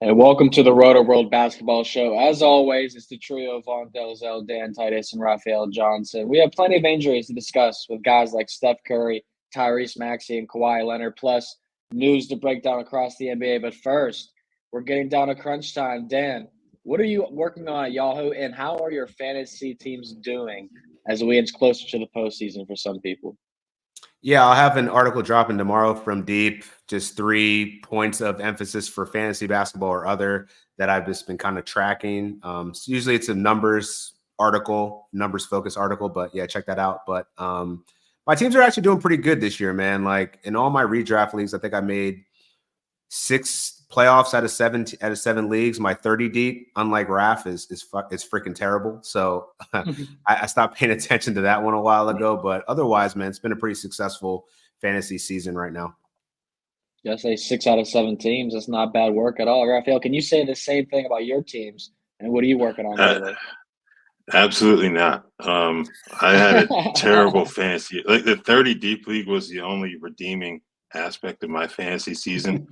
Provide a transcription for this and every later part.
And welcome to the Rotoworld Basketball Show. As always, it's the trio of Vaughn Dalzell, Dan Titus, and Raphielle Johnson. We have plenty of injuries to discuss with guys like Steph Curry, Tyrese Maxey, and Kawhi Leonard, plus news to break down across the NBA. But first, we're getting down to crunch time. Dan, what are you working on at Yahoo, and how are your fantasy teams doing as we inch closer to the postseason for some people? Yeah, I'll have an article dropping tomorrow from Deep, just 3 points of emphasis for fantasy basketball or other that I've just been kind of tracking. So usually it's a numbers focused article, but yeah, check that out. But my teams are actually doing pretty good this year, man. Like in all my redraft leagues, I think I made 6 playoffs out of 7 leagues. My 30 deep, unlike Raph, is freaking terrible. So I stopped paying attention to that one a while ago. But otherwise, man, it's been a pretty successful fantasy season right now. Just say 6 out of 7 teams. That's not bad work at all. Raphael, can you say the same thing about your teams? And what are you working on lately? Absolutely not. I had a terrible fantasy. Like the 30 deep league was the only redeeming aspect of my fantasy season.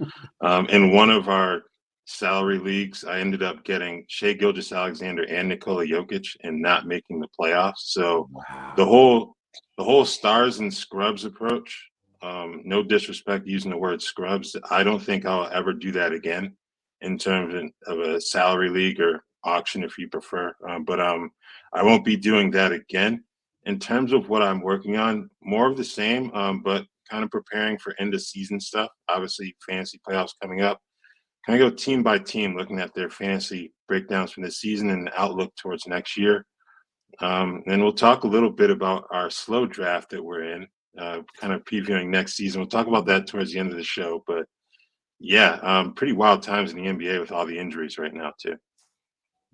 In one of our salary leagues, I ended up getting Shai Gilgeous-Alexander and Nikola Jokic and not making the playoffs. So the whole stars and scrubs approach, no disrespect using the word scrubs, I don't think I'll ever do that again in terms of a salary league or auction if you prefer. But I won't be doing that again. In terms of what I'm working on, more of the same, but kind of preparing for end of season stuff. Obviously, fantasy playoffs coming up. Kind of go team by team, looking at their fantasy breakdowns from the season and the outlook towards next year. And we'll talk a little bit about our slow draft that we're in, kind of previewing next season. We'll talk about that towards the end of the show. But yeah, pretty wild times in the NBA with all the injuries right now, too.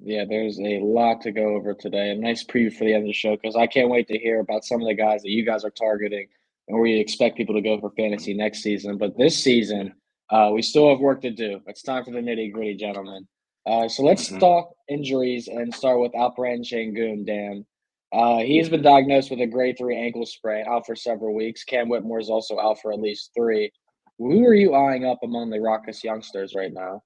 Yeah, there's a lot to go over today. A nice preview for the end of the show because I can't wait to hear about some of the guys that you guys are targeting and where you expect people to go for fantasy next season. But this season, we still have work to do. It's time for the nitty-gritty, gentlemen. So let's talk injuries and start with Alperen Sengun, Dan. He's been diagnosed with a grade 3 ankle sprain, out for several weeks. Cam Whitmore is also out for at least 3. Who are you eyeing up among the Rockets youngsters right now?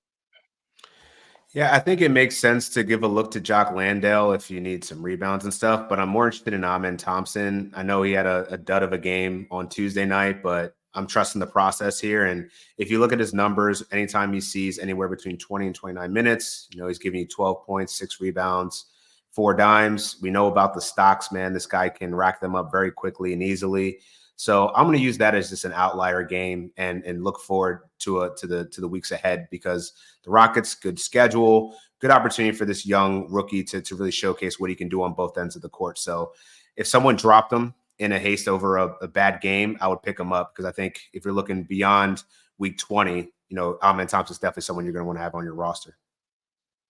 Yeah, I think it makes sense to give a look to Jock Landale if you need some rebounds and stuff, but I'm more interested in Amen Thompson. I know he had a dud of a game on Tuesday night, but I'm trusting the process here. And if you look at his numbers, anytime he sees anywhere between 20 and 29 minutes, he's giving you 12 points, 6 rebounds, 4 dimes. We know about the stocks, man. This guy can rack them up very quickly and easily. So I'm going to use that as just an outlier game and look forward to the weeks ahead because the Rockets, good schedule, good opportunity for this young rookie to really showcase what he can do on both ends of the court. So if someone dropped him in a haste over a bad game, I would pick him up because I think if you're looking beyond week 20, Amen Thompson is definitely someone you're going to want to have on your roster.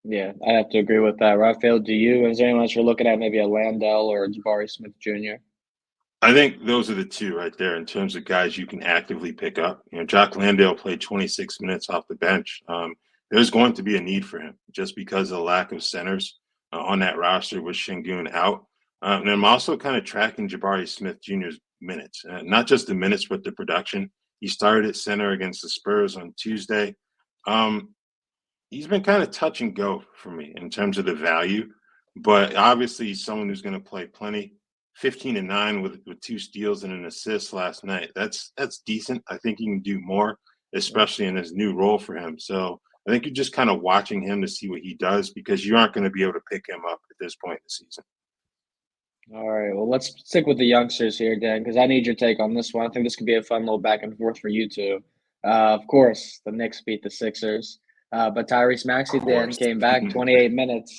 Yeah, I have to agree with that. Raphael, do you? Is there anyone else you're looking at, maybe a Landell or a Jabari Smith Jr.? I think those are the two right there in terms of guys you can actively pick up. Jock Landale played 26 minutes off the bench. There's going to be a need for him just because of the lack of centers on that roster with Sengun out. And I'm also kind of tracking Jabari Smith Jr.'s minutes, not just the minutes, but the production. He started at center against the Spurs on Tuesday. He's been kind of touch and go for me in terms of the value, but obviously he's someone who's going to play plenty. 15-9 with 2 steals and an assist last night. That's decent. I think he can do more, especially in his new role for him. So I think you're just kind of watching him to see what he does because you aren't going to be able to pick him up at this point in the season. All right. Well, let's stick with the youngsters here, Dan, because I need your take on this one. I think this could be a fun little back and forth for you two. Of course, the Knicks beat the Sixers, but Tyrese Maxey then came back 28 minutes.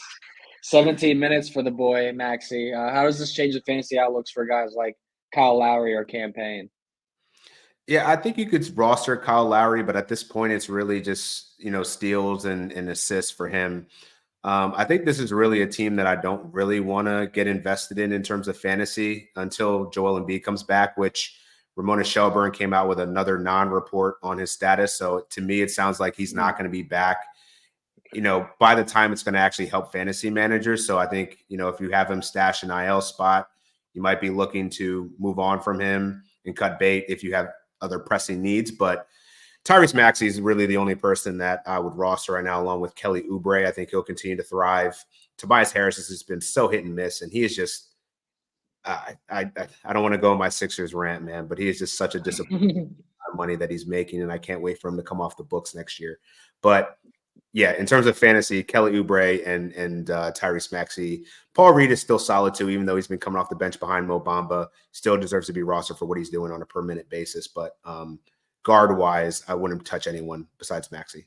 17 minutes for the boy, Maxey. How does this change the fantasy outlooks for guys like Kyle Lowry or Campaign? Yeah, I think you could roster Kyle Lowry, but at this point, it's really just, steals and assists for him. I think this is really a team that I don't really want to get invested in terms of fantasy until Joel Embiid comes back, which Ramona Shelburne came out with another non-report on his status. So to me, it sounds like he's not going to be back by the time it's going to actually help fantasy managers. So I think, if you have him stashed an IL spot, you might be looking to move on from him and cut bait if you have other pressing needs. But Tyrese Maxey is really the only person that I would roster right now, along with Kelly Oubre. I think he'll continue to thrive. Tobias Harris has just been so hit and miss, and he is just I don't want to go on my Sixers rant, man, but he is just such a disappointment money that he's making, and I can't wait for him to come off the books next year. But yeah, in terms of fantasy, Kelly Oubre and Tyrese Maxey. Paul Reed is still solid too, even though he's been coming off the bench behind Mo Bamba. Still deserves to be rostered for what he's doing on a per minute basis. But guard wise, I wouldn't touch anyone besides Maxey.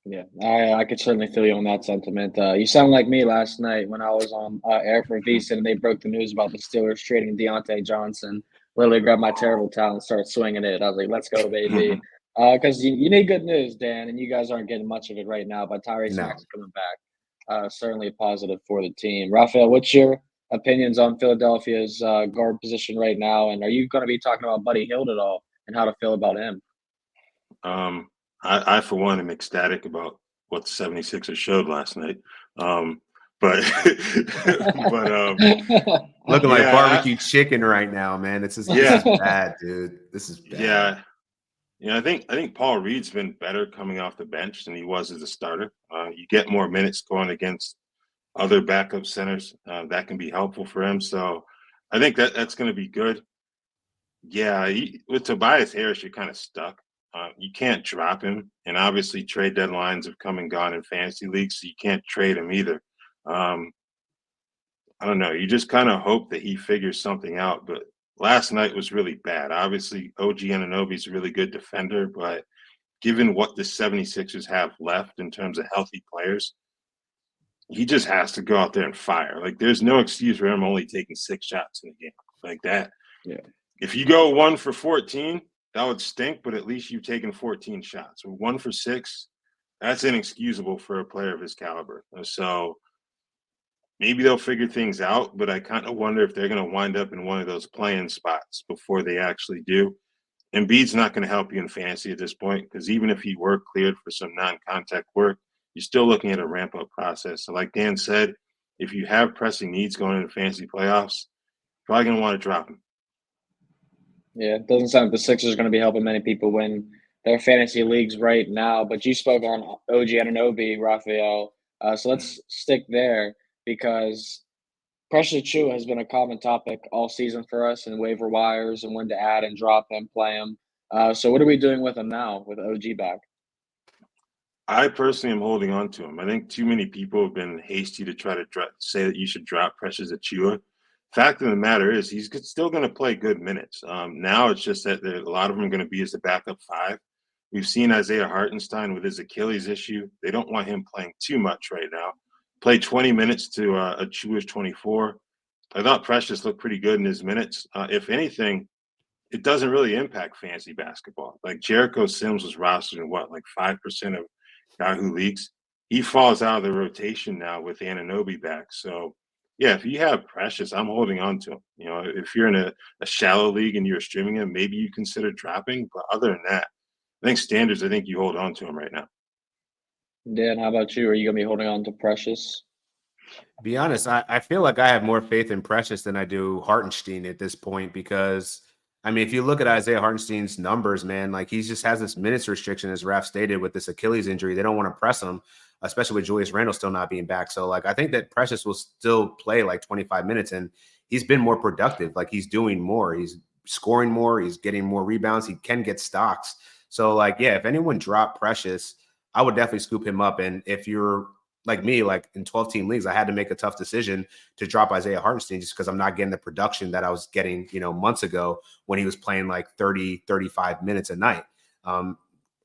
Yeah, I could certainly feel you on that sentiment. You sound like me last night when I was on air for VSiN and they broke the news about the Steelers trading Deontay Johnson. Literally grabbed my terrible towel and started swinging it. I was like, let's go, baby. Because you need good news, Dan, and you guys aren't getting much of it right now, but Tyrese Maxey coming back. Certainly a positive for the team. Raphielle, what's your opinions on Philadelphia's guard position right now? And are you going to be talking about Buddy Hield at all and how to feel about him? I, for one, am ecstatic about what the 76ers showed last night. But looking like barbecue chicken right now, man. This is bad, dude. This is bad. Yeah. I think Paul Reed's been better coming off the bench than he was as a starter. You get more minutes going against other backup centers. That can be helpful for him. So I think that's going to be good. Yeah, with Tobias Harris, you're kind of stuck. You can't drop him, and obviously trade deadlines have come and gone in fantasy leagues, so you can't trade him either. I don't know. You just kind of hope that he figures something out. But last night was really bad. Obviously, OG Anunoby is a really good defender, but given what the 76ers have left in terms of healthy players, he just has to go out there and fire. Like, there's no excuse for him only taking 6 shots in a game like that. Yeah. If you go 1 for 14, that would stink, but at least you've taken 14 shots. 1 for 6, that's inexcusable for a player of his caliber. So maybe they'll figure things out, but I kind of wonder if they're going to wind up in one of those play-in spots before they actually do. Embiid's not going to help you in fantasy at this point, because even if he were cleared for some non-contact work, you're still looking at a ramp-up process. So like Dan said, if you have pressing needs going into fantasy playoffs, probably going to want to drop him. Yeah, it doesn't sound like the Sixers are going to be helping many people win their fantasy leagues right now. But you spoke on OG Anunoby, Raphielle. So let's stick there because Precious Achiuwa has been a common topic all season for us in waiver wires and when to add and drop him, play him. So what are we doing with him now with OG back? I personally am holding on to him. I think too many people have been hasty to try to say that you should drop Precious Achiuwa. Fact of the matter is he's still going to play good minutes. Now it's just that a lot of them are going to be as the backup 5. We've seen Isaiah Hartenstein with his Achilles issue. They don't want him playing too much right now. Played 20 minutes to Achiuwa's 24. I thought Precious looked pretty good in his minutes. If anything, it doesn't really impact fantasy basketball. Like Jericho Sims was rostered in like 5% of Yahoo leagues. He falls out of the rotation now with Anunoby back. So yeah, if you have Precious, I'm holding on to him. You know, if you're in a shallow league and you're streaming him, maybe you consider dropping. But other than that, I think standards, I think you hold on to him right now. Dan, how about you? Are you going to be holding on to Precious? Be honest, I feel like I have more faith in Precious than I do Hartenstein at this point because, I mean, if you look at Isaiah Hartenstein's numbers, man, like he just has this minutes restriction, as Raph stated, with this Achilles injury. They don't want to press him, especially with Julius Randle still not being back. So, like, I think that Precious will still play like 25 minutes, and he's been more productive. Like, he's doing more. He's scoring more. He's getting more rebounds. He can get stocks. So, like, yeah, if anyone dropped Precious, I would definitely scoop him up. And if you're like me, like in 12-team leagues, I had to make a tough decision to drop Isaiah Hartenstein just because I'm not getting the production that I was getting, months ago when he was playing like 30, 35 minutes a night.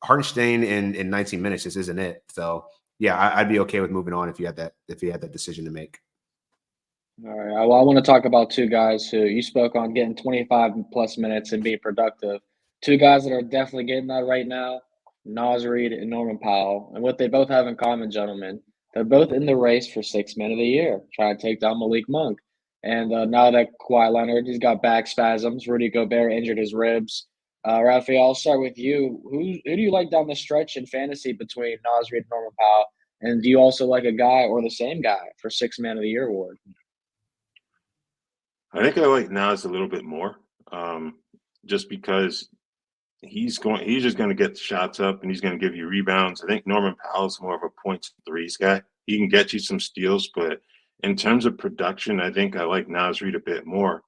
Hartenstein in 19 minutes just isn't it. So yeah, I'd be okay with moving on if you had that decision to make. All right. Well, I want to talk about 2 guys who you spoke on getting 25 plus minutes and being productive. 2 guys that are definitely getting that right now, Naz Reid and Norman Powell. And what they both have in common, gentlemen, they're both in the race for 6th man of the year, trying to take down Malik Monk. And now that Kawhi Leonard, he's got back spasms. Rudy Gobert injured his ribs. Raphielle, I'll start with you. Who do you like down the stretch in fantasy between Naz Reid and Norman Powell? And do you also like a guy or the same guy for 6th man of the year award? I think I like Naz a little bit more, just because he's just going to get the shots up and he's going to give you rebounds. I think Norman Powell's more of a points and threes guy. He can get you some steals, but in terms of production, I think I like Naz Reid a bit more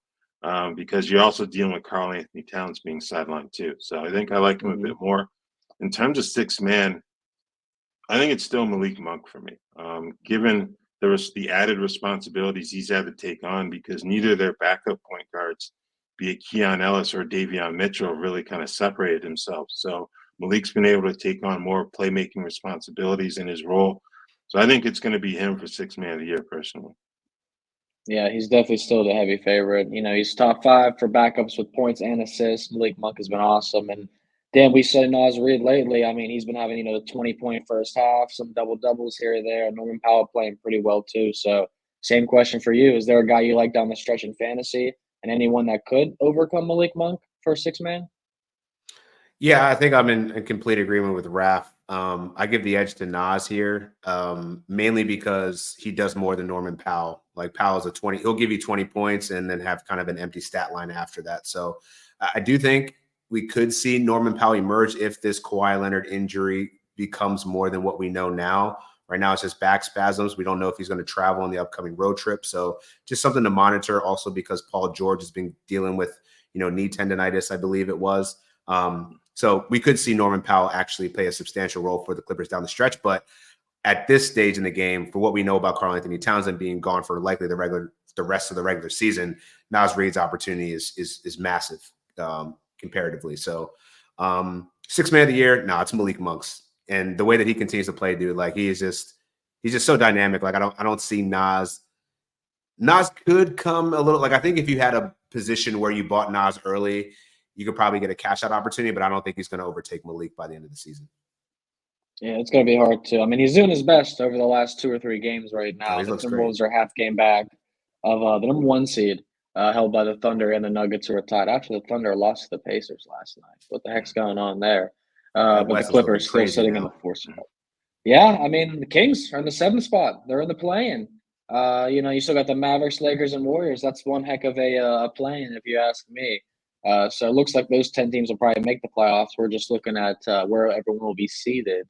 because you're also dealing with Karl Anthony Towns being sidelined too. So I think I like him a bit more. In terms of six man, I think it's still Malik Monk for me, given the added responsibilities he's had to take on because neither of their backup point guards, be it Keon Ellis or Davion Mitchell, really kind of separated themselves. So Malik's been able to take on more playmaking responsibilities in his role. So I think it's going to be him for sixth man of the year, personally. Yeah, he's definitely still the heavy favorite. He's top 5 for backups with points and assists. Malik Monk has been awesome. And Dan, we said Naz Reid lately. I mean, he's been having, the 20-point first half, some double-doubles here or there. Norman Powell playing pretty well too. So same question for you. Is there a guy you like down the stretch in fantasy and anyone that could overcome Malik Monk for six man? Yeah, I think I'm in complete agreement with Raph. I give the edge to Naz here, mainly because he does more than Norman Powell. Like Powell's he'll give you 20 points and then have kind of an empty stat line after that. So I do think we could see Norman Powell emerge if this Kawhi Leonard injury becomes more than what we know now. Right now, it's just back spasms. We don't know if he's going to travel on the upcoming road trip. So just something to monitor also because Paul George has been dealing with, knee tendonitis, I believe it was. So we could see Norman Powell actually play a substantial role for the Clippers down the stretch. But at this stage in the game, for what we know about Karl Anthony Towns being gone for likely the rest of the regular season, Naz Reid's opportunity is massive comparatively. So sixth man of the year, no, it's Malik Monk's. And the way that he continues to play, dude, like he's just so dynamic. Like I don't see Naz. Naz could come a little, like I think if you had a position where you bought Naz early, you could probably get a cash out opportunity, but I don't think he's going to overtake Malik by the end of the season. Yeah, it's going to be hard too. I mean, he's doing his best over the last 2 or 3 games right now. The Timberwolves are half game back of the number 1 seed, held by the Thunder and the Nuggets, who are tied. Actually, the Thunder lost to the Pacers last night. What the heck's going on there? But the Clippers still sitting in the 4th spot. Yeah, I mean, the Kings are in the 7th spot. They're in the play-in. You still got the Mavericks, Lakers, and Warriors. That's one heck of a play-in, if you ask me. So it looks like those 10 teams will probably make the playoffs. We're just looking at where everyone will be seeded.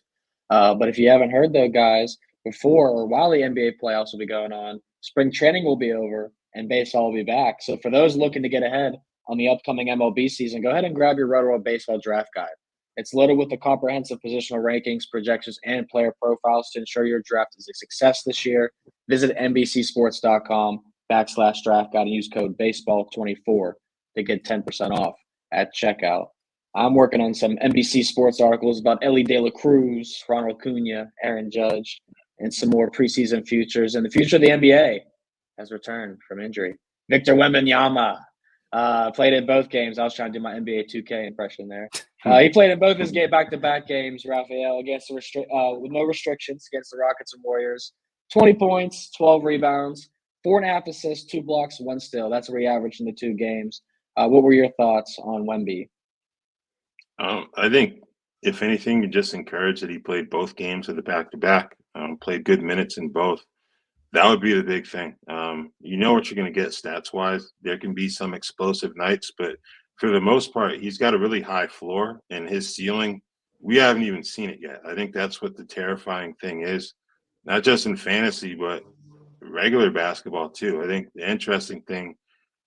But if you haven't heard, though, guys, before or while the NBA playoffs will be going on, spring training will be over and baseball will be back. So for those looking to get ahead on the upcoming MLB season, go ahead and grab your Rotoworld Baseball Draft Guide. It's loaded with the comprehensive positional rankings, projections, and player profiles to ensure your draft is a success this year. Visit NBCSports.com/draft guide and use code BASEBALL24 to get 10% off at checkout. I'm working on some NBC Sports articles about Ellie De La Cruz, Ronald Acuna, Aaron Judge, and some more preseason futures. And the future of the NBA has returned from injury. Victor Wembanyama played in both games. I was trying to do my NBA 2K impression there. He played in both his back-to-back games, Raphielle, against with no restrictions against the Rockets and Warriors. 20 points, 12 rebounds, 4.5 assists, 2 blocks, 1 steal. That's where he averaged in the 2 games. What were your thoughts on Wemby? I think, if anything, you just encourage that he played both games of the back-to-back, played good minutes in both. That would be the big thing. You know what you're going to get stats-wise. There can be some explosive nights, but for the most part, he's got a really high floor, and his ceiling, we haven't even seen it yet. I think that's what the terrifying thing is, not just in fantasy, but regular basketball too. I think the interesting thing,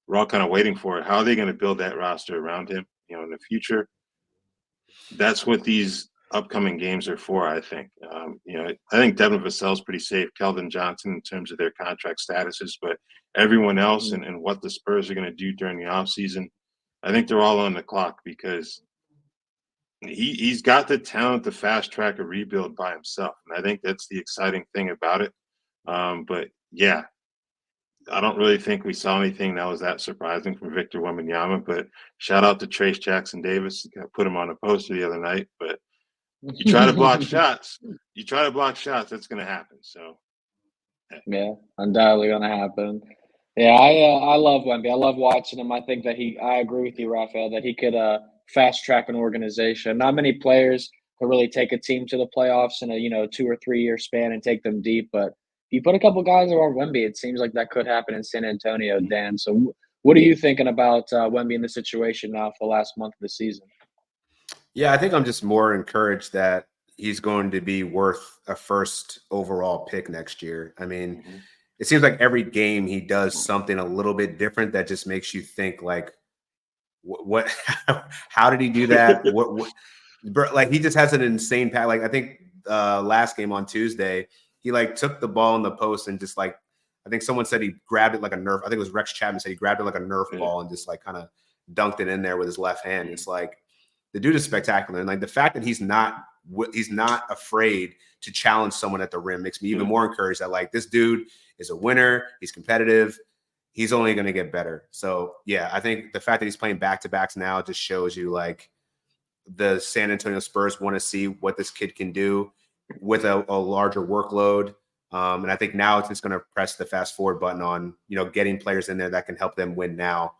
we're all kind of waiting for it. How are they going to build that roster around him, in the future? That's what these upcoming games are for, I think. I think Devin Vassell's pretty safe, Keldon Johnson in terms of their contract statuses, but everyone else and what the Spurs are going to do during the offseason, I think they're all on the clock because he's got the talent to fast track a rebuild by himself. And I think that's the exciting thing about it. But yeah, I don't really think we saw anything that was that surprising from Victor Wembanyama, but shout out to Trace Jackson Davis. Put him on a poster the other night, but you try to block shots. That's going to happen. So, yeah, undoubtedly going to happen. Yeah, I love Wemby. I love watching him. I think that I agree with you, Raphael, that he could fast track an organization. Not many players can really take a team to the playoffs in a 2 or 3 year span and take them deep. But if you put a couple guys around Wemby, it seems like that could happen in San Antonio, Dan. So what are you thinking about Wemby in the situation now for the last month of the season? Yeah, I think I'm just more encouraged that he's going to be worth a first overall pick next year. I mean, it seems like every game he does something a little bit different that just makes you think like, what how did he do that? What like he just has an insane pass. Like I think last game on Tuesday, he like took the ball in the post and just like I think someone said he grabbed it like a Nerf. I think it was Rex Chapman said he grabbed it like a Nerf ball and just like kind of dunked it in there with his left hand. It's like the dude is spectacular, and like the fact that he's not afraid to challenge someone at the rim makes me even more encouraged that like this dude is a winner. He's competitive. He's only going to get better. So yeah, I think the fact that he's playing back-to-backs now just shows you like the San Antonio Spurs want to see what this kid can do with a larger workload. And I think now it's just going to press the fast forward button on, getting players in there that can help them win now.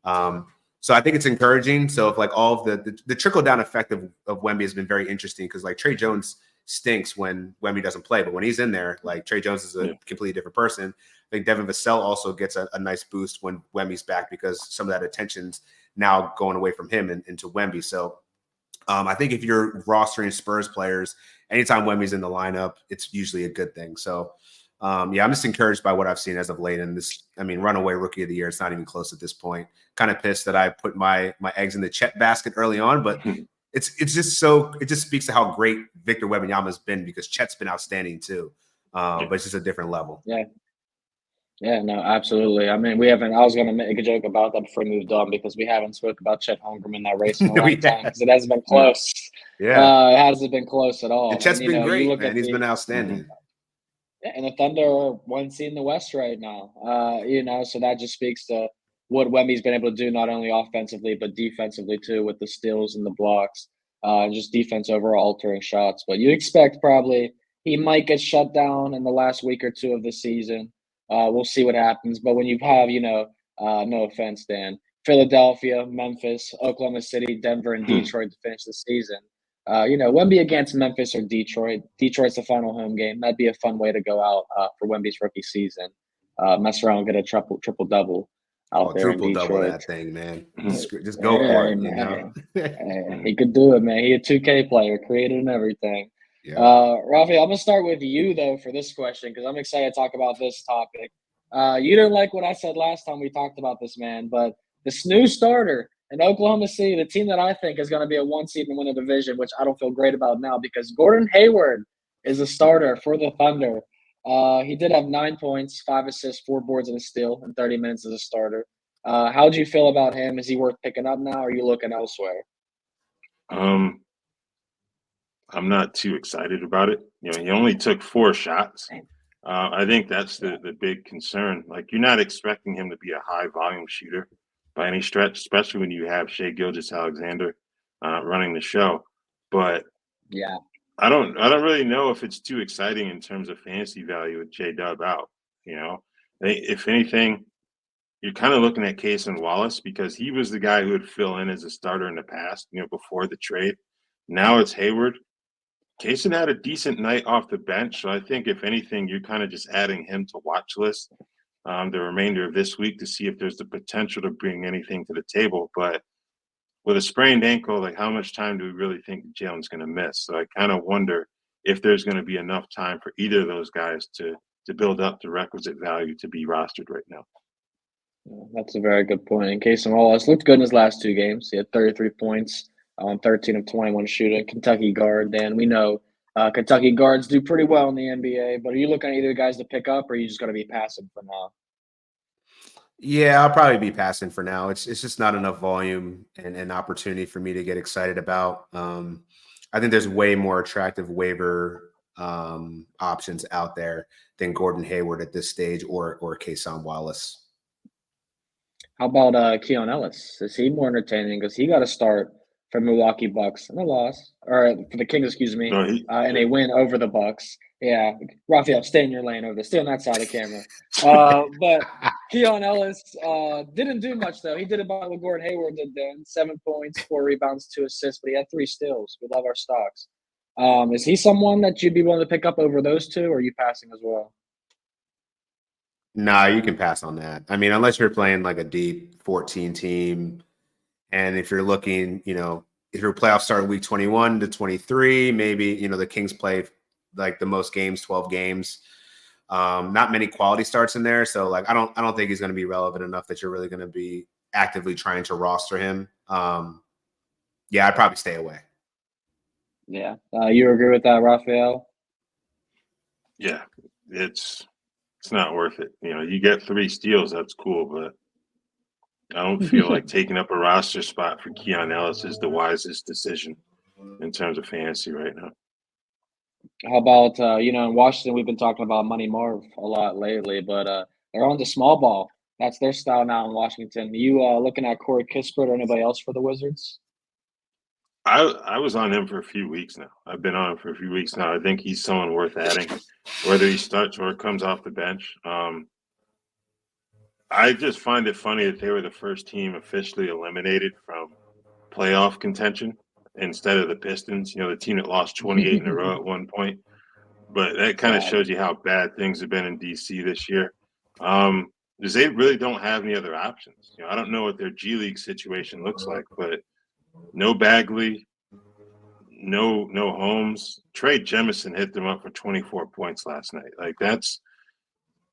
So I think it's encouraging. So if like all of the trickle down effect of Wemby has been very interesting because like Trey Jones stinks when Wemby doesn't play, but when he's in there, like Trey Jones is a completely different person. I think Devin Vassell also gets a nice boost when Wemby's back because some of that attention's now going away from him and into Wemby. So I think if you're rostering Spurs players, anytime Wemby's in the lineup, it's usually a good thing. So I'm just encouraged by what I've seen as of late. And this, runaway rookie of the year, it's not even close at this point. Kind of pissed that I put my eggs in the Chet basket early on, but it just speaks to how great Victor Wembanyama has been because Chet's been outstanding too. But it's just a different level. Yeah, no, absolutely. I was going to make a joke about that before we moved on because we haven't spoke about Chet Holmgren in that race in a long time because it hasn't been close. It hasn't been close at all. And Chet's been great, man. He's been outstanding. And the Thunder are 1 seed in the West right now. So that just speaks to what Wemby's been able to do, not only offensively, but defensively too, with the steals and the blocks, and just defense overall altering shots. But you expect probably he might get shut down in the last week or two of the season. We'll see what happens. But when you have, no offense, Dan, Philadelphia, Memphis, Oklahoma City, Denver, and Detroit to finish the season, Wemby against Memphis or Detroit. Detroit's the final home game. That'd be a fun way to go out for Wemby's rookie season. Mess around and get a triple-double out there in Detroit. Triple-double that thing, man. Just go for it, He could do it, man. He a 2K player, created and everything. Yeah. Rafi, I'm going to start with you, though, for this question because I'm excited to talk about this topic. You didn't like what I said last time we talked about this, man, but the snooze starter in Oklahoma City, the team that I think is going to be a 1 seed and win a division, which I don't feel great about now because Gordon Hayward is a starter for the Thunder. He did have 9 points, 5 assists, 4 boards, and a steal in 30 minutes as a starter. How do you feel about him? Is he worth picking up now, or are you looking elsewhere? I'm not too excited about it. He only took 4 shots. I think that's the big concern. Like, you're not expecting him to be a high volume shooter by any stretch, especially when you have Shai Gilgeous-Alexander running the show. But yeah, I don't really know if it's too exciting in terms of fantasy value with J-Dub out. If anything, you're kind of looking at Cason Wallace because he was the guy who would fill in as a starter in the past, before the trade. Now it's Hayward. Cason had a decent night off the bench, so I think if anything, you're kind of just adding him to watch list the remainder of this week to see if there's the potential to bring anything to the table. But with a sprained ankle, like how much time do we really think Jalen's going to miss? So I kind of wonder if there's going to be enough time for either of those guys to build up the requisite value to be rostered right now. That's a very good point. And Cason Wallace looked good in his last 2 games. He had 33 points on 13 of 21 shooting. Kentucky guard, Dan. We know Kentucky guards do pretty well in the NBA, but are you looking at either guys to pick up or are you just going to be passive for now? Yeah, I'll probably be passing for now. It's just not enough volume and opportunity for me to get excited about. I think there's way more attractive waiver options out there than Gordon Hayward at this stage or Cason Wallace. How about Keon Ellis? Is he more entertaining? Because he got to start for Milwaukee Bucks and a loss, or for the Kings, excuse me, and a win over the Bucks. Yeah, Raphael, stay in your lane over there. Stay on that side of the camera. But Keon Ellis didn't do much, though. He did about what Gordon Hayward did then. 7 points, 4 rebounds, 2 assists, but he had 3 steals. We love our stocks. Is he someone that you'd be willing to pick up over those 2, or are you passing as well? Nah, you can pass on that. I mean, unless you're playing like a deep 14 team. And if you're looking, if your playoffs start in week 21 to 23, maybe, the Kings play like the most games, 12 games. Not many quality starts in there. So like, I don't think he's going to be relevant enough that you're really going to be actively trying to roster him. Yeah, I'd probably stay away. Yeah. You agree with that, Raphael? Yeah, it's not worth it. You get 3 steals, that's cool, but I don't feel like taking up a roster spot for Keon Ellis is the wisest decision in terms of fantasy right now. How about, in Washington, we've been talking about Money Marv a lot lately, but they're on to small ball. That's their style now in Washington. You looking at Corey Kispert or anybody else for the Wizards? I was on him for a few weeks now. I've been on him for a few weeks now. I think he's someone worth adding, whether he starts or comes off the bench. I just find it funny that they were the first team officially eliminated from playoff contention instead of the Pistons, the team that lost 28 in a row at one point. But that kind of shows you how bad things have been in DC this year. Because they really don't have any other options. I don't know what their G League situation looks like, but no Bagley, no Holmes. Trey Jemison hit them up for 24 points last night. Like, that's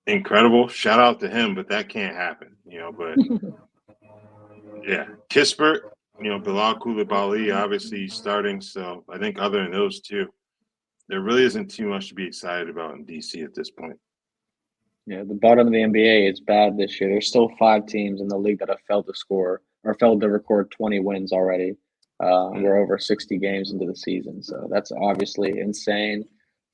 incredible. Shout out to him, but that can't happen, but yeah. Kispert, Bilal Coulibaly, obviously starting. So I think other than those two, there really isn't too much to be excited about in DC at this point. Yeah, the bottom of the NBA is bad this year. There's still 5 teams in the league that have failed to score or failed to record 20 wins already. We're over 60 games into the season, so that's obviously insane.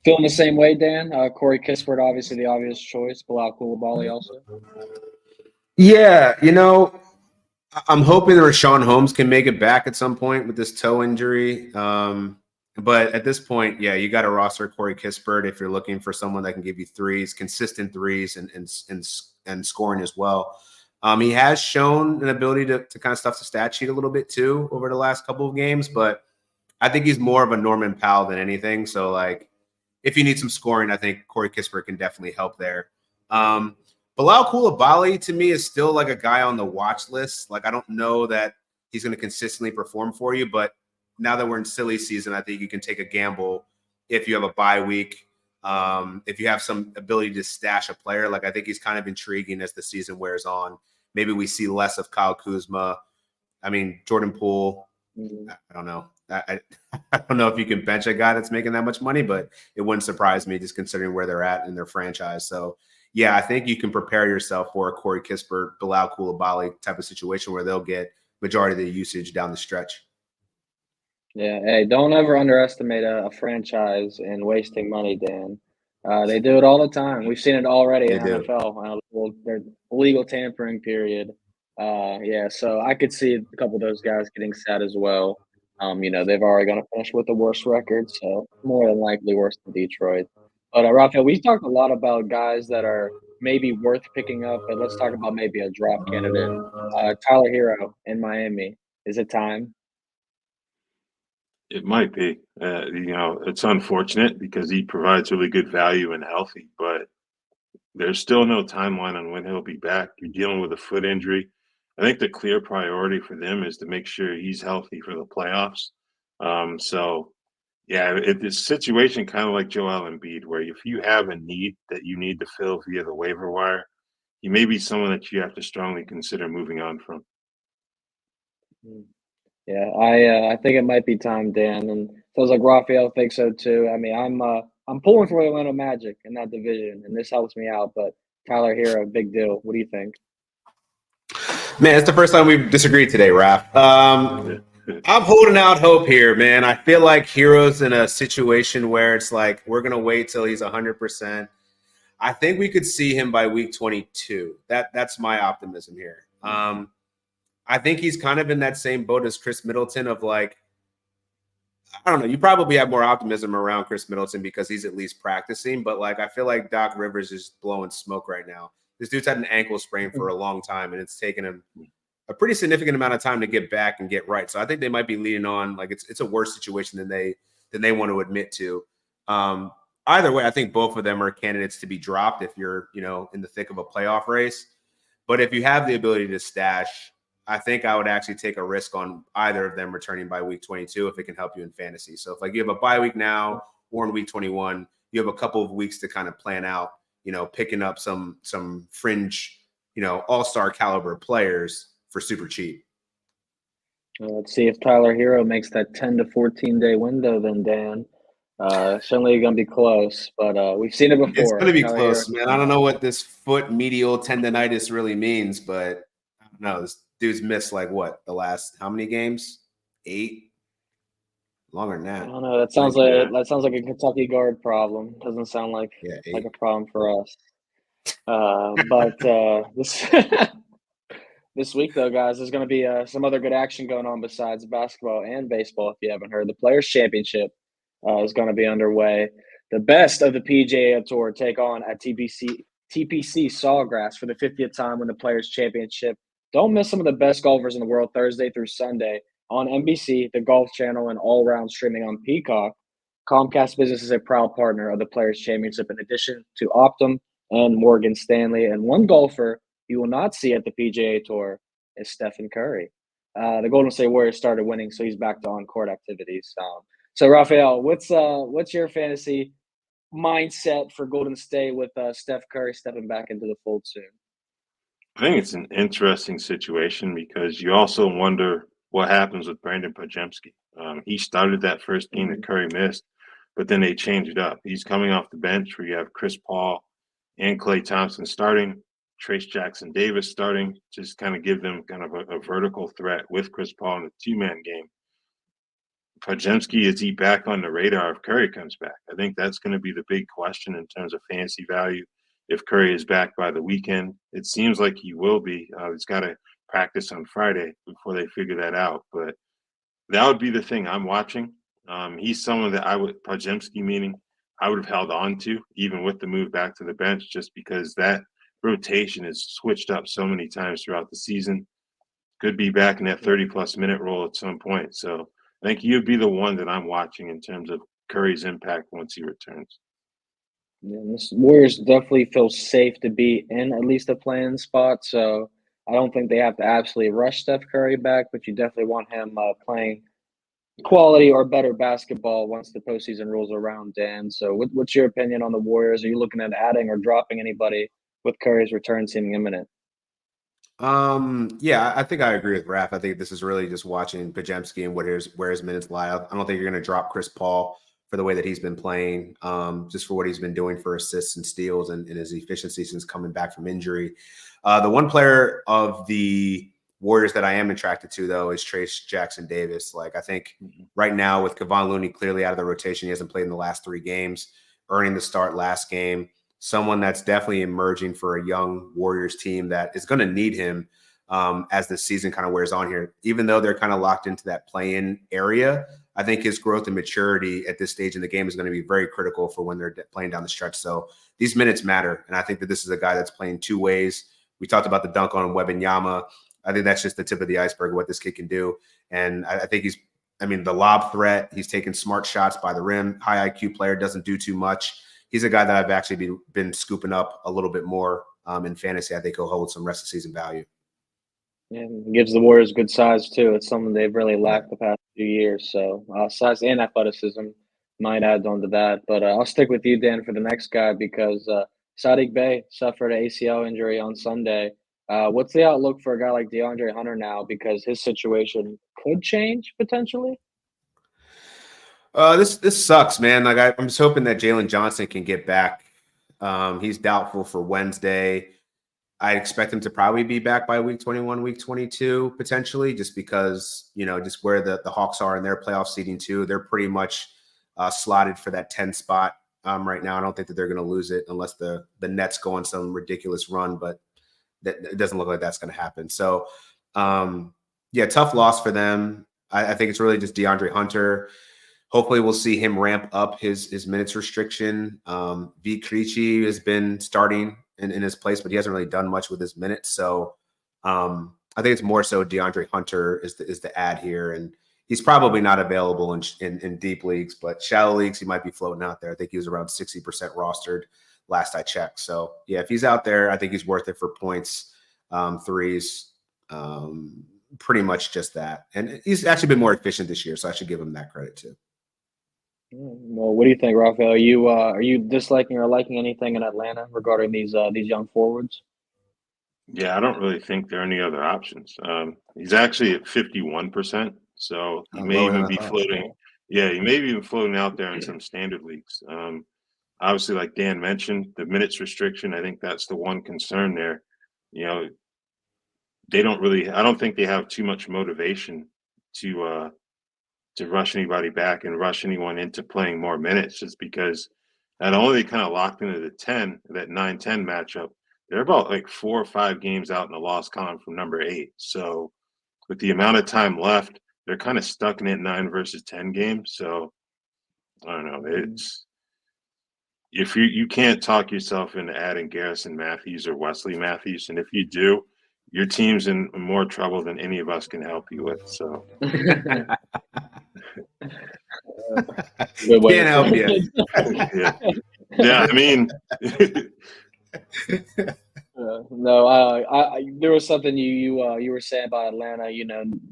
Feeling the same way, Dan? Corey Kispert, obviously the obvious choice. Bilal Coulibaly also. Yeah, I'm hoping that Rashawn Holmes can make it back at some point with this toe injury. But at this point, yeah, you got to roster Corey Kispert if you're looking for someone that can give you threes, consistent threes, and scoring as well. He has shown an ability to kind of stuff the stat sheet a little bit too over the last couple of games, but I think he's more of a Norman Powell than anything. So like, if you need some scoring, I think Corey Kispert can definitely help there. Bilal Coulibaly to me is still like a guy on the watch list. Like, I don't know that he's going to consistently perform for you, but now that we're in silly season, I think you can take a gamble if you have a bye week. If you have some ability to stash a player, like I think he's kind of intriguing as the season wears on. Maybe we see less of Kyle Kuzma. I mean, Jordan Poole. I don't know. I don't know if you can bench a guy that's making that much money, but it wouldn't surprise me just considering where they're at in their franchise. So, yeah, I think you can prepare yourself for a Corey Kispert, Bilal Coulibaly type of situation where they'll get majority of the usage down the stretch. Yeah, hey, don't ever underestimate a franchise in wasting money, Dan. They do it all the time. We've seen it already in NFL. Their legal tampering period. Yeah, so I could see a couple of those guys getting sad as well. They've already going to finish with the worst record, so more than likely worse than Detroit. But Raphael, we've talked a lot about guys that are maybe worth picking up, but let's talk about maybe a draft candidate. Tyler Herro in Miami. Is it time? It might be. It's unfortunate because he provides really good value and healthy, but there's still no timeline on when he'll be back. You're dealing with a foot injury. I think the clear priority for them is to make sure he's healthy for the playoffs. It's a situation kind of like Joel Embiid, where if you have a need that you need to fill via the waiver wire, he may be someone that you have to strongly consider moving on from. Yeah, I think it might be time, Dan, and feels like Raphael thinks so too. I mean, I'm pulling for the Orlando Magic in that division, and this helps me out. But Tyler Herro, big deal. What do you think? Man, it's the first time we've disagreed today, Raph. I'm holding out hope here, man. I feel like Herro's in a situation where it's like we're gonna wait till he's 100%. I think we could see him by week 22. That's my optimism here. I think he's kind of in that same boat as Chris Middleton of like, I don't know. You probably have more optimism around Chris Middleton because he's at least practicing, but like I feel like Doc Rivers is blowing smoke right now. This dude's had an ankle sprain for a long time, and it's taken him a pretty significant amount of time to get back and get right. So I think they might be leaning on like it's a worse situation than they want to admit to. Either way, I think both of them are candidates to be dropped if you're in the thick of a playoff race. But if you have the ability to stash, I think I would actually take a risk on either of them returning by week 22 if it can help you in fantasy. So if like you have a bye week now or in week 21, you have a couple of weeks to kind of plan out, picking up some fringe, all-star caliber players for super cheap. Let's see if Tyler Herro makes that 10 to 14 day window then, Dan. Certainly going to be close, but we've seen it before. It's going to be Tyler close, Herro. man. I don't know what this foot medial tendonitis really means, but I don't know. This dude's missed like what? The last how many games? 8? Longer than that. I don't know. That sounds like a Kentucky guard problem. Doesn't sound like a problem for us. But this week, though, guys, there's going to be some other good action going on besides basketball and baseball. If you haven't heard, the Players Championship is going to be underway. The best of the PGA Tour take on at TPC Sawgrass for the 50th time win the Players Championship. Don't miss some of the best golfers in the world Thursday through Sunday on NBC, the Golf Channel, and all-round streaming on Peacock. Comcast Business is a proud partner of the Players Championship in addition to Optum and Morgan Stanley. And one golfer you will not see at the PGA Tour is Stephen Curry. The Golden State Warriors started winning, so he's back to on-court activities. So, Raphielle, what's your fantasy mindset for Golden State with Steph Curry stepping back into the fold soon? I think it's an interesting situation because you also wonder what happens with Brandon Podziemski. He started that first game that Curry missed, but then they changed it up. He's coming off the bench where you have Chris Paul and Klay Thompson starting, Trace Jackson Davis starting, just kind of give them kind of a vertical threat with Chris Paul in a two-man game. Podziemski, is he back on the radar if Curry comes back? I think that's going to be the big question in terms of fantasy value. If Curry is back by the weekend, it seems like he will be. He's got to practice on Friday before they figure that out. But that would be the thing I'm watching. He's someone that Podziemski meaning, I would have held on to, even with the move back to the bench, just because that rotation is switched up so many times throughout the season. Could be back in that 30-plus minute role at some point. So I think he would be the one that I'm watching in terms of Curry's impact once he returns. Yeah, this Warriors definitely feel safe to be in at least a playing spot, so I don't think they have to absolutely rush Steph Curry back, but you definitely want him playing quality or better basketball once the postseason rolls around, Dan. So what's your opinion on the Warriors? Are you looking at adding or dropping anybody with Curry's return seeming imminent? Yeah, I think I agree with Raph. I think this is really just watching Podziemski and where his minutes lie. I don't think you're going to drop Chris Paul for the way that he's been playing, just for what he's been doing for assists and steals and his efficiency since coming back from injury. The one player of the Warriors that I am attracted to, though, is Trace Jackson Davis. Like, I think right now with Kevon Looney clearly out of the rotation, he hasn't played in the last 3 games, earning the start last game. Someone that's definitely emerging for a young Warriors team that is going to need him as the season kind of wears on here. Even though they're kind of locked into that play-in area, I think his growth and maturity at this stage in the game is going to be very critical for when they're playing down the stretch. So these minutes matter, and I think that this is a guy that's playing 2 ways. We talked about the dunk on Wembanyama. I think that's just the tip of the iceberg of what this kid can do. And I think the lob threat, he's taking smart shots by the rim. High IQ player, doesn't do too much. He's a guy that I've actually been scooping up a little bit more in fantasy. I think he'll hold some rest of season value. Yeah, gives the Warriors good size, too. It's something they've really lacked the past few years. So size and athleticism might add on to that. But I'll stick with you, Dan, for the next guy because Saddiq Bey suffered an ACL injury on Sunday. What's the outlook for a guy like DeAndre Hunter now? Because his situation could change potentially. This sucks, man. Like I'm just hoping that Jalen Johnson can get back. He's doubtful for Wednesday. I expect him to probably be back by week 21, week 22, potentially, just because, just where the Hawks are in their playoff seeding too. They're pretty much slotted for that 10 spot right now. I don't think that they're going to lose it unless the Nets go on some ridiculous run, but it doesn't look like that's going to happen. So, tough loss for them. I think it's really just DeAndre Hunter. Hopefully we'll see him ramp up his minutes restriction. V. Krejci has been starting in his place, but he hasn't really done much with his minutes. So I think it's more so DeAndre Hunter is the add here. And he's probably not available in deep leagues, but shallow leagues, he might be floating out there. I think he was around 60% rostered last I checked. So, yeah, if he's out there, I think he's worth it for points, threes. pretty much just that. And he's actually been more efficient this year, so I should give him that credit too. Well, what do you think, Raphael? Are you disliking or liking anything in Atlanta regarding these young forwards? Yeah, I don't really think there are any other options. He's actually at 51%, so he may Lower than even I be thought. floating. Yeah, he may be even floating out there in some standard leagues. Obviously, like Dan mentioned, the minutes restriction, I think that's the one concern there. You know, they don't really, I don't think they have too much motivation to rush anybody back and rush anyone into playing more minutes, just because not only they kind of locked into the 10, that 9-10 matchup, they're about like 4 or 5 games out in the loss column from number 8. So with the amount of time left, they're kind of stuck in that 9 versus 10 game. So I don't know. It's if you can't talk yourself into adding Garrison Matthews or Wesley Matthews, and if you do, your team's in more trouble than any of us can help you with. So Good way Can't to help put you. it. yeah, I mean, No, there was something you were saying about Atlanta.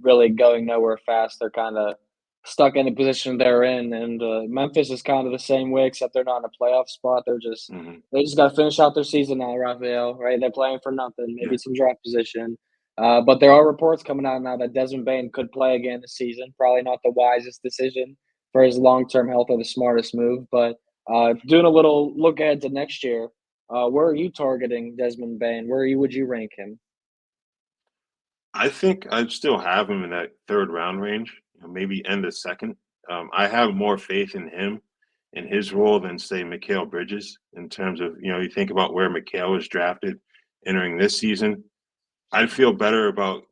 Really going nowhere fast. They're kind of stuck in the position they're in, and Memphis is kind of the same way, except they're not in a playoff spot. mhm, They just got to finish out their season now, Raphael. Right? They're playing for nothing, maybe yeah, some draft position. But there are reports coming out now that Desmond Bane could play again this season. Probably not the wisest decision for his long-term health or the smartest move, but doing a little look ahead to next year. Where are you targeting Desmond Bane? Would you rank him? I think I'd still have him in that 3rd round range, maybe end of 2nd. I have more faith in him in his role than say Mikal Bridges in terms of you think about where Mikal was drafted entering this season. I'd feel better about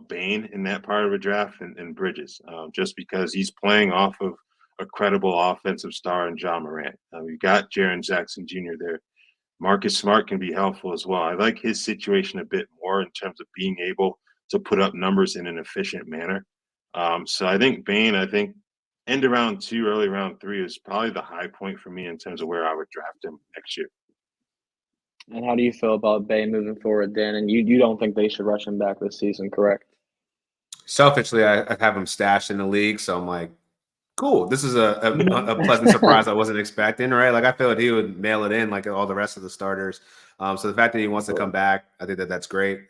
Bane in that part of a draft than Bridges, just because he's playing off of a credible offensive star in John Morant. We've got Jaren Jackson Jr. there. Marcus Smart can be helpful as well. I like his situation a bit more in terms of being able to put up numbers in an efficient manner. So I think Bane, end of round 2, early round 3 is probably the high point for me in terms of where I would draft him next year. And how do you feel about Bane moving forward, Dan? And you don't think they should rush him back this season, correct? Selfishly, I have him stashed in the league, so I'm like, cool. This is a pleasant surprise I wasn't expecting, right? Like I feel like he would mail it in like all the rest of the starters. So the fact that he wants to come back, I think that's great.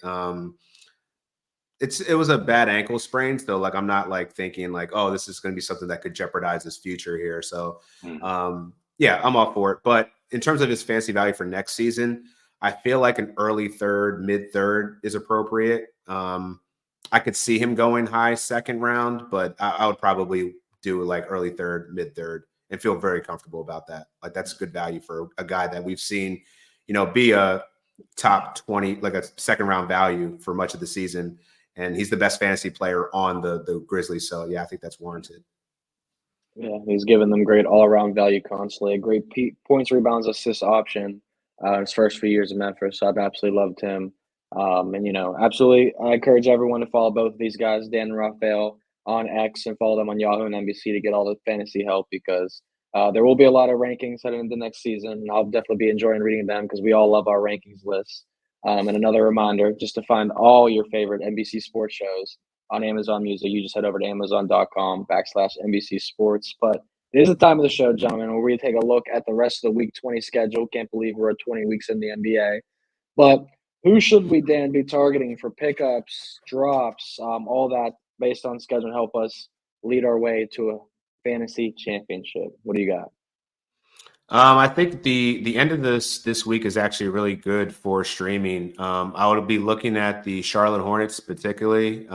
It was a bad ankle sprain, so like I'm not like thinking like, oh, this is going to be something that could jeopardize his future here. So yeah, I'm all for it. But in terms of his fantasy value for next season, I feel like an early 3rd, mid 3rd is appropriate. I could see him going high 2nd round, but I would probably do like early 3rd, mid 3rd, and feel very comfortable about that. Like that's good value for a guy that we've seen, be a top 20, like a 2nd round value for much of the season. And he's the best fantasy player on the Grizzlies. So yeah, I think that's warranted. Yeah, he's given them great all-around value constantly, a great points, rebounds, assists option his first few years in Memphis. So I've absolutely loved him. And, absolutely, I encourage everyone to follow both of these guys, Dan and Raphael, on X, and follow them on Yahoo and NBC to get all the fantasy help, because there will be a lot of rankings heading into next season. And I'll definitely be enjoying reading them because we all love our rankings lists. And another reminder, just to find all your favorite NBC sports shows on Amazon Music, you just head over to amazon.com/NBC Sports. But it is the time of the show, gentlemen, where we take a look at the rest of the Week 20 schedule. Can't believe we're at 20 weeks in the NBA. But who should we, Dan, be targeting for pickups, drops, all that based on schedule, and help us lead our way to a fantasy championship? What do you got? I think the end of this week is actually really good for streaming. I would be looking at the Charlotte Hornets, particularly.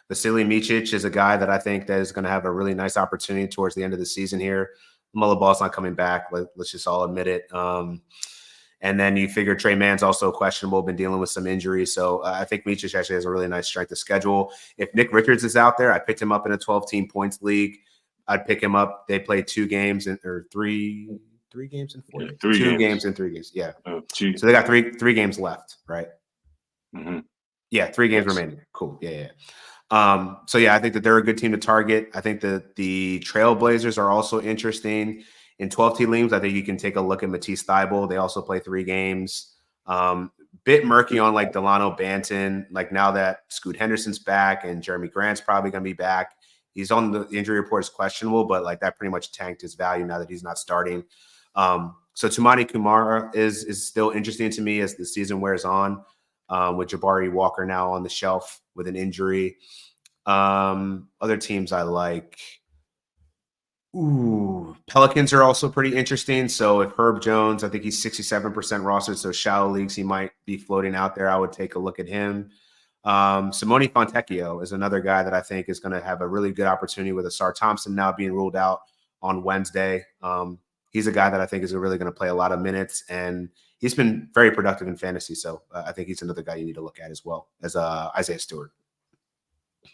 Vasily Micic is a guy that I think that is going to have a really nice opportunity towards the end of the season here. Mullah Ball's not coming back. Let's just all admit it. And then you figure Trey Mann's also questionable, been dealing with some injuries. So I think Micic actually has a really nice strength of schedule. If Nick Richards is out there, I picked him up in a 12-team points league. I'd pick him up. They play 2 games or three games in 4 days. 2 games in 3 games. Yeah. So they got three games left, right? Mm-hmm. Yeah, 3 games remaining. Cool. Yeah. So yeah, I think that they're a good team to target. I think that the Trailblazers are also interesting. In 12-team leagues, I think you can take a look at Matisse Thybulle. They also play 3 games. bit murky on like Delano Banton. Like now that Scoot Henderson's back and Jeremy Grant's probably going to be back, he's on the injury report is questionable, but like that pretty much tanked his value now that he's not starting. So Tumani Kumara is still interesting to me as the season wears on, with Jabari Walker now on the shelf with an injury. Other teams I like. Pelicans are also pretty interesting. So if Herb Jones, I think he's 67% rostered, so shallow leagues, he might be floating out there. I would take a look at him. Simone Fontecchio is another guy that I think is going to have a really good opportunity with Asar Thompson now being ruled out on Wednesday. He's a guy that I think is really going to play a lot of minutes, and he's been very productive in fantasy. So I think he's another guy you need to look at as well as Isaiah Stewart.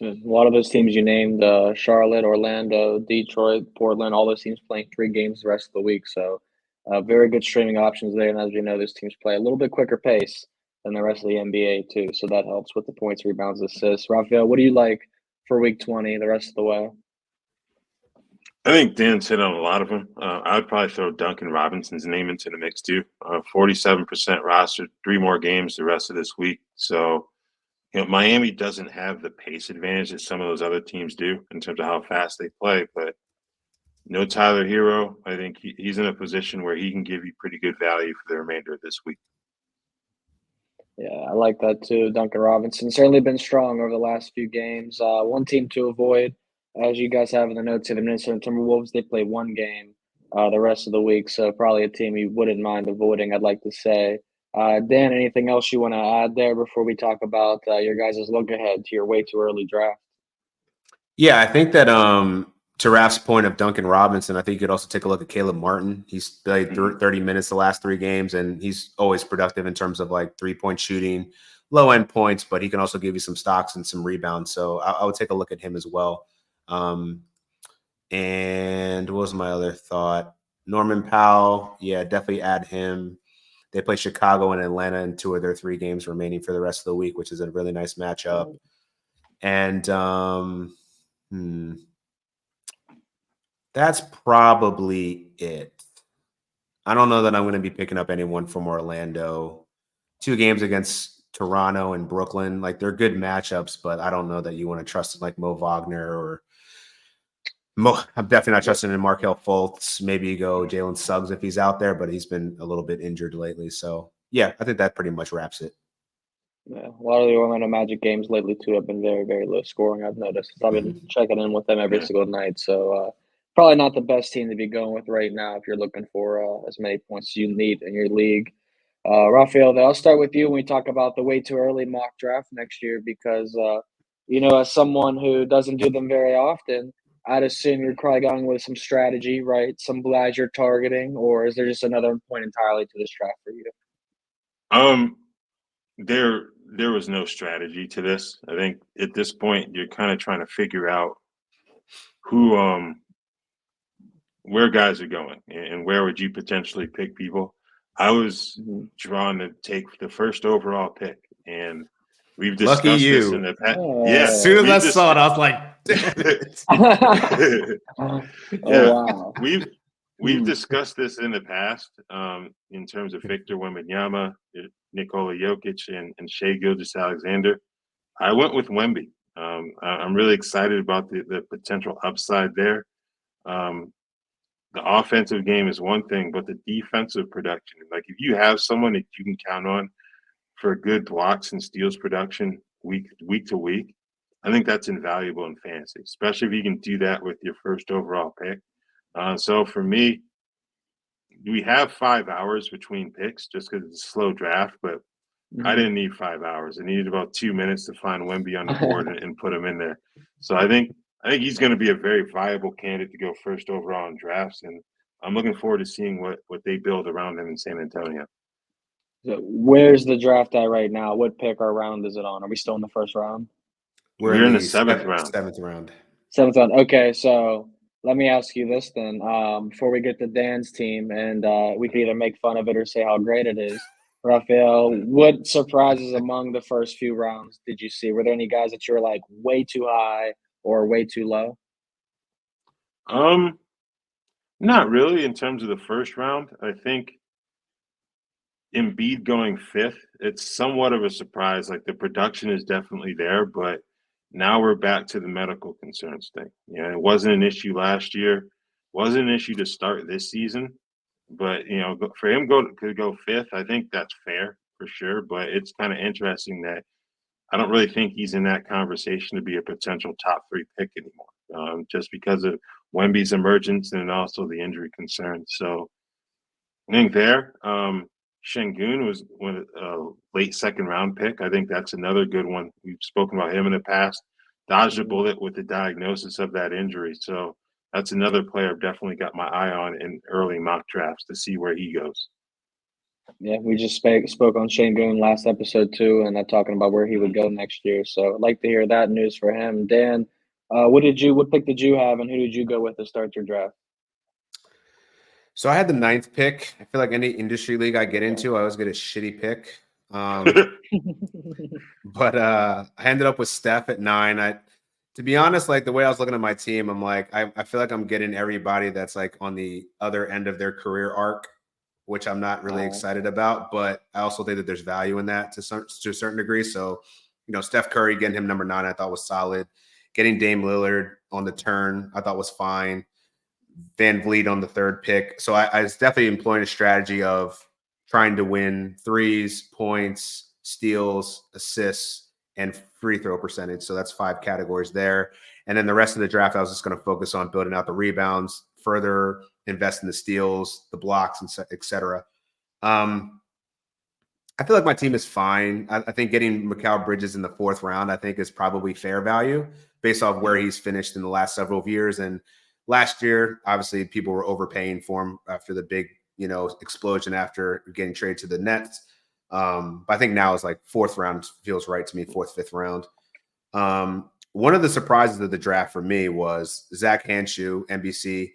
A lot of those teams you named, Charlotte, Orlando, Detroit, Portland, all those teams playing 3 games the rest of the week. So very good streaming options there. And as we know, those teams play a little bit quicker pace than the rest of the NBA too. So that helps with the points, rebounds, assists. Raphielle, what do you like for week 20 the rest of the way? I think Dan's hit on a lot of them. I would probably throw Duncan Robinson's name into the mix too. 47% rostered, 3 more games the rest of this week. So, Miami doesn't have the pace advantage that some of those other teams do in terms of how fast they play. But no Tyler Herro. I think he's in a position where he can give you pretty good value for the remainder of this week. Yeah, I like that too. Duncan Robinson certainly been strong over the last few games. One team to avoid, as you guys have in the notes, here, the Minnesota Timberwolves. They play 1 game the rest of the week, so probably a team you wouldn't mind avoiding, I'd like to say. Dan, anything else you want to add there before we talk about your guys' look ahead to your way too early draft? Yeah, I think that to Raf's point of Duncan Robinson, I think you could also take a look at Caleb Martin. He's played 30 minutes the last 3 games, and he's always productive in terms of like 3-point shooting, low-end points, but he can also give you some stocks and some rebounds. So I would take a look at him as well. And what was my other thought? Norman Powell, yeah, definitely add him. They play Chicago and Atlanta in 2 of their 3 games remaining for the rest of the week, which is a really nice matchup. And that's probably it. I don't know that I'm going to be picking up anyone from Orlando. 2 games against Toronto and Brooklyn. Like, they're good matchups, but I don't know that you want to trust like Mo Wagner or I'm definitely not trusting in Markelle Fultz. Maybe you go Jalen Suggs if he's out there, but he's been a little bit injured lately. So, yeah, I think that pretty much wraps it. Yeah, a lot of the Orlando Magic games lately too have been very, very low scoring. I've noticed. I've been checking in with them every single night, so probably not the best team to be going with right now if you're looking for as many points as you need in your league. Raphael, I'll start with you when we talk about the way too early mock draft next year because as someone who doesn't do them very often, I'd assume you're probably going with some strategy, right? Some guys you're targeting, or is there just another point entirely to this draft for you? There was no strategy to this. I think at this point you're kind of trying to figure out where guys are going and where would you potentially pick people. I was drawn to take the first overall pick, and we've discussed this in the past. Yeah, as soon as I saw it, I was like, wow. We've discussed this in the past in terms of Victor Wembanyama, Nikola Jokic, and Shai Gilgeous-Alexander. I went with Wemby. I'm really excited about the potential upside there. The offensive game is one thing, but the defensive production, like if you have someone that you can count on for good blocks and steals production week to week, I think that's invaluable in fantasy, especially if you can do that with your first overall pick. So for me, we have 5 hours between picks just because it's a slow draft, but I didn't need 5 hours. I needed about 2 minutes to find Wemby on the board and put him in there. So I think he's going to be a very viable candidate to go first overall in drafts, and I'm looking forward to seeing what they build around him in San Antonio. So where's the draft at right now? What pick or round is it on? Are we still in the first round? We're in the 7th round. 7th round. 7th round. Okay, so let me ask you this then. Before we get to Dan's team, and we can either make fun of it or say how great it is. Raphael, what surprises among the first few rounds did you see? Were there any guys that you were like way too high or way too low? Not really in terms of the first round. I think Embiid going fifth, it's somewhat of a surprise. Like the production is definitely there, but now we're back to the medical concerns thing. You know, it wasn't an issue last year, wasn't an issue to start this season, but you know, for him to go fifth, I think that's fair for sure. But it's kind of interesting that I don't really think he's in that conversation to be a potential top 3 pick anymore, just because of Wemby's emergence and also the injury concerns. So I think there, Sengun was a late second round pick. I think that's another good one. We've spoken about him in the past. Dodged a bullet with the diagnosis of that injury. So that's another player I've definitely got my eye on in early mock drafts to see where he goes. Yeah, we just spoke on Sengun last episode too, and talking about where he would go next year. So I'd like to hear that news for him. Dan, what pick did you have, and who did you go with to start your draft? So I had the 9th pick. I feel like any industry league I get into, I always get a shitty pick. But I ended up with Steph at 9. To be honest, like the way I was looking at my team, I'm like, I feel like I'm getting everybody that's like on the other end of their career arc, which I'm not really excited about. But I also think that there's value in that to a certain degree. So, you know, Steph Curry, getting him number 9, I thought was solid. Getting Dame Lillard on the turn, I thought was fine. Van Vliet on the 3rd pick. So I was definitely employing a strategy of trying to win threes, points, steals, assists, and free throw percentage. So that's 5 categories there. And then the rest of the draft, I was just going to focus on building out the rebounds, further invest in the steals, the blocks, and et cetera. I feel like my team is fine. I think getting Mikal Bridges in the 4th round, I think, is probably fair value based off where he's finished in the last several of years. And last year, obviously, people were overpaying for him after the big, you know, explosion after getting traded to the Nets. But I think now is like 4th round feels right to me, 4th, 5th round. One of the surprises of the draft for me was Zach Hanshu, NBC,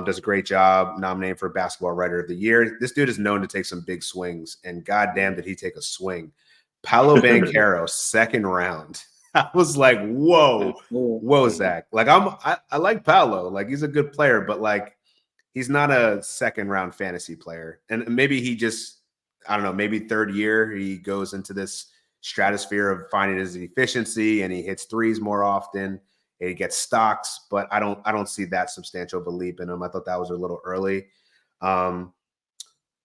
does a great job, nominated for Basketball Writer of the Year. This dude is known to take some big swings, and goddamn did he take a swing. Paolo Banchero, 2nd round. I was like, whoa, Zach. Like I like Paolo. Like he's a good player, but like he's not a 2nd round fantasy player. And maybe he just, I don't know, maybe 3rd year he goes into this stratosphere of finding his efficiency and he hits threes more often. And he gets stocks, but I don't see that substantial of a leap in him. I thought that was a little early. I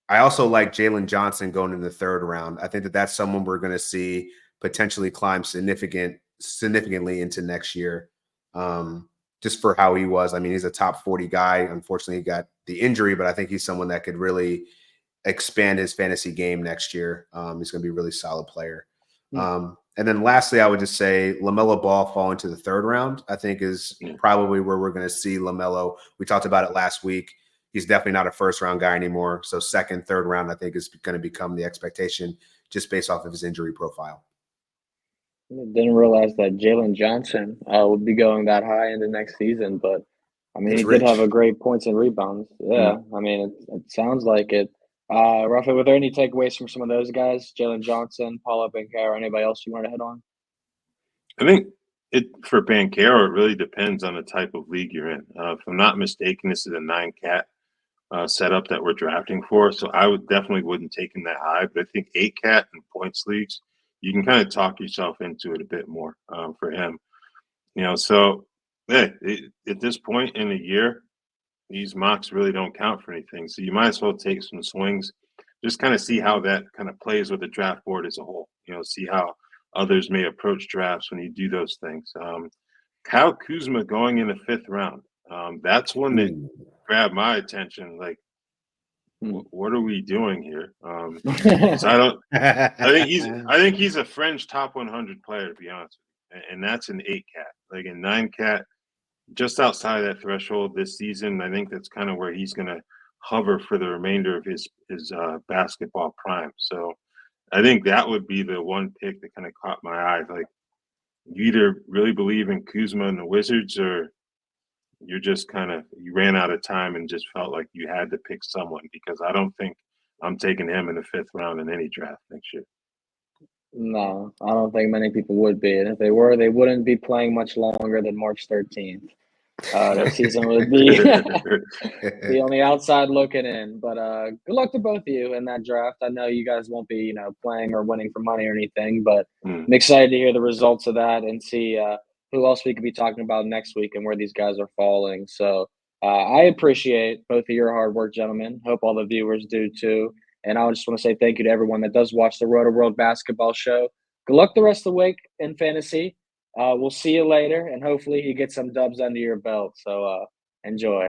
also like Jalen Johnson going in the 3rd round. I think that that's someone we're going to see potentially climb significantly into next year, just for how he was. I mean, he's a top 40 guy. Unfortunately, he got the injury, but I think he's someone that could really expand his fantasy game next year. He's going to be a really solid player. And then lastly, I would just say LaMelo Ball falling to the 3rd round, I think is probably where we're going to see LaMelo. We talked about it last week. He's definitely not a 1st round guy anymore. So 2nd, 3rd round, I think is going to become the expectation just based off of his injury profile. Didn't realize that Jalen Johnson would be going that high into next season, but I mean, he did have a great points and rebounds. Yeah, I mean, it sounds like it. Raphielle, were there any takeaways from some of those guys? Jalen Johnson, Paolo Banchero, anybody else you want to hit on? I think for Banchero, it really depends on the type of league you're in. If I'm not mistaken, this is a 9-cat setup that we're drafting for, so I wouldn't take him that high. But I think 8-cat and points leagues, you can kind of talk yourself into it a bit more for him. You know, so at this point in the year, these mocks really don't count for anything. So you might as well take some swings, just kind of see how that kind of plays with the draft board as a whole. You know, see how others may approach drafts when you do those things. Kyle Kuzma going in the 5th round. That's one that grabbed my attention. Like, what are we doing here? So I think he's a fringe top 100 player, to be honest with you. And that's an 8-cat. Like a 9-cat, just outside of that threshold this season. I think that's kind of where he's going to hover for the remainder of his basketball prime. So I think that would be the one pick that kind of caught my eye. Like, you either really believe in Kuzma and the Wizards, or you're just you ran out of time and just felt like you had to pick someone, because I don't think I'm taking him in the 5th round in any draft next year. No, I don't think many people would be. And if they were, they wouldn't be playing much longer than March 13th. This season would be be on the outside looking in. But good luck to both of you in that draft. I know you guys won't be, playing or winning for money or anything, but I'm excited to hear the results of that and see who else we could be talking about next week and where these guys are falling. So I appreciate both of your hard work, gentlemen. Hope all the viewers do too. And I just want to say thank you to everyone that does watch the Rotoworld basketball show. Good luck the rest of the week in fantasy. We'll see you later, and hopefully you get some dubs under your belt. So enjoy.